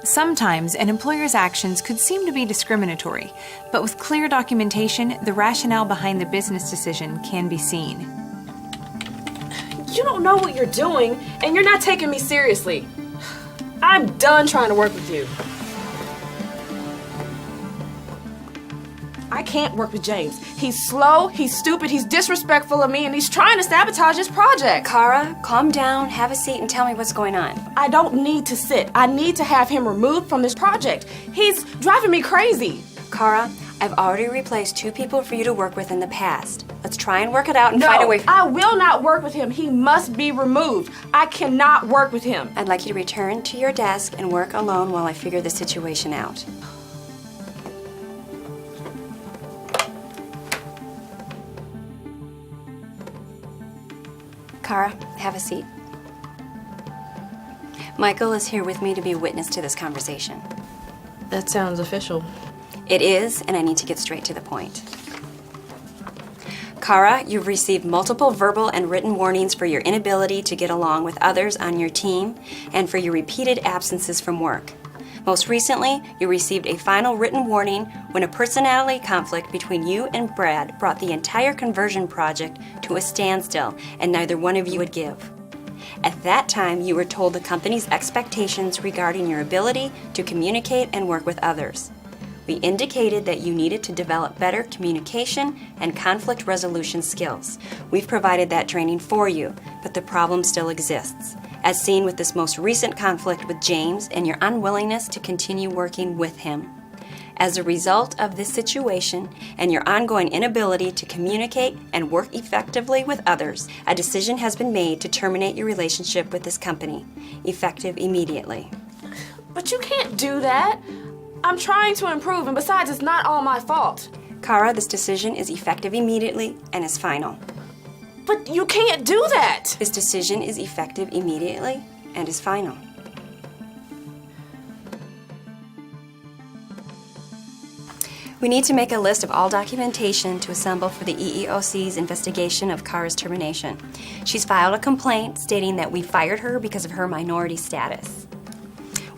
Sometimes an employer's actions could seem to be discriminatory, but with clear documentation, the rationale behind the business decision can be seen. You don't know what you're doing, and you're not taking me seriously. I'm done trying to work with you. I can't work with James. He's slow, he's stupid, he's disrespectful of me, and he's trying to sabotage this project. Kara, calm down, have a seat, and tell me what's going on. I don't need to sit. I need to have him removed from this project. He's driving me crazy. Kara, I've already replaced 2 people for you to work with in the past. Let's try and work it out and find a way. No, I will not work with him. He must be removed. I cannot work with him. I'd like you to return to your desk and work alone while I figure the situation out. Kara, have a seat. Michael is here with me to be a witness to this conversation. That sounds official. It is, and I need to get straight to the point. Kara, you've received multiple verbal and written warnings for your inability to get along with others on your team and for your repeated absences from work. Most recently, you received a final written warning when a personality conflict between you and Brad brought the entire conversion project to a standstill and neither one of you would give. At that time, you were told the company's expectations regarding your ability to communicate and work with others. We indicated that you needed to develop better communication and conflict resolution skills. We've provided that training for you, but the problem still exists, as seen with this most recent conflict with James and your unwillingness to continue working with him. As a result of this situation and your ongoing inability to communicate and work effectively with others, a decision has been made to terminate your relationship with this company, effective immediately. But you can't do that. I'm trying to improve, and besides, it's not all my fault. Kara, this decision is effective immediately and is final. But you can't do that! This decision is effective immediately and is final. We need to make a list of all documentation to assemble for the EEOC's investigation of Kara's termination. She's filed a complaint stating that we fired her because of her minority status.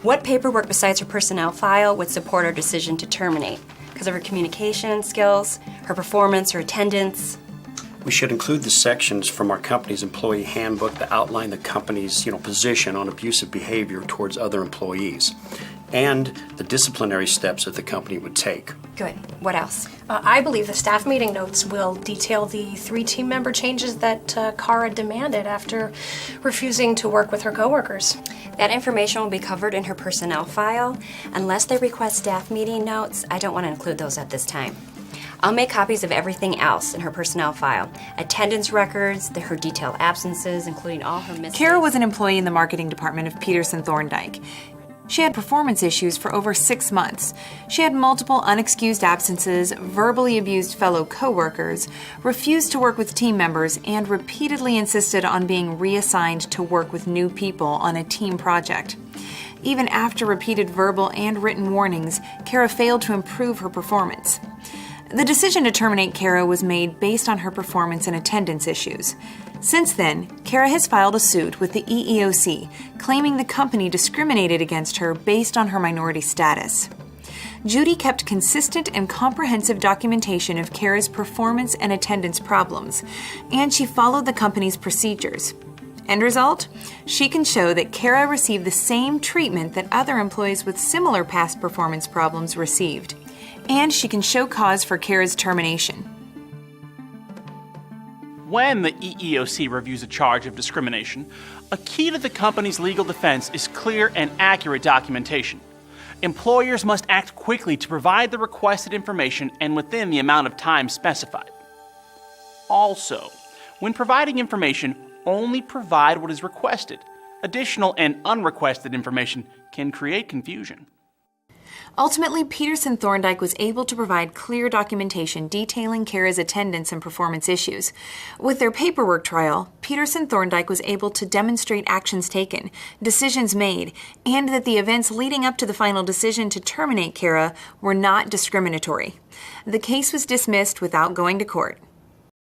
What paperwork besides her personnel file would support our decision to terminate? Because of her communication skills, her performance, her attendance? We should include the sections from our company's employee handbook that outline the company's position on abusive behavior towards other employees and the disciplinary steps that the company would take. Good. What else? I believe the staff meeting notes will detail the 3 team member changes that Kara demanded after refusing to work with her coworkers. That information will be covered in her personnel file. Unless they request staff meeting notes, I don't want to include those at this time. I'll make copies of everything else in her personnel file. Attendance records, her detailed absences, including all her mistakes. Kara was an employee in the marketing department of Peterson Thorndike. She had performance issues for over 6 months. She had multiple unexcused absences, verbally abused fellow coworkers, refused to work with team members, and repeatedly insisted on being reassigned to work with new people on a team project. Even after repeated verbal and written warnings, Kara failed to improve her performance. The decision to terminate Kara was made based on her performance and attendance issues. Since then, Kara has filed a suit with the EEOC, claiming the company discriminated against her based on her minority status. Judy kept consistent and comprehensive documentation of Kara's performance and attendance problems, and she followed the company's procedures. End result? She can show that Kara received the same treatment that other employees with similar past performance problems received. And she can show cause for Kara's termination. When the EEOC reviews a charge of discrimination, a key to the company's legal defense is clear and accurate documentation. Employers must act quickly to provide the requested information and within the amount of time specified. Also, when providing information, only provide what is requested. Additional and unrequested information can create confusion. Ultimately, Peterson Thorndike was able to provide clear documentation detailing Kara's attendance and performance issues. With their paperwork trial, Peterson Thorndike was able to demonstrate actions taken, decisions made, and that the events leading up to the final decision to terminate Kara were not discriminatory. The case was dismissed without going to court.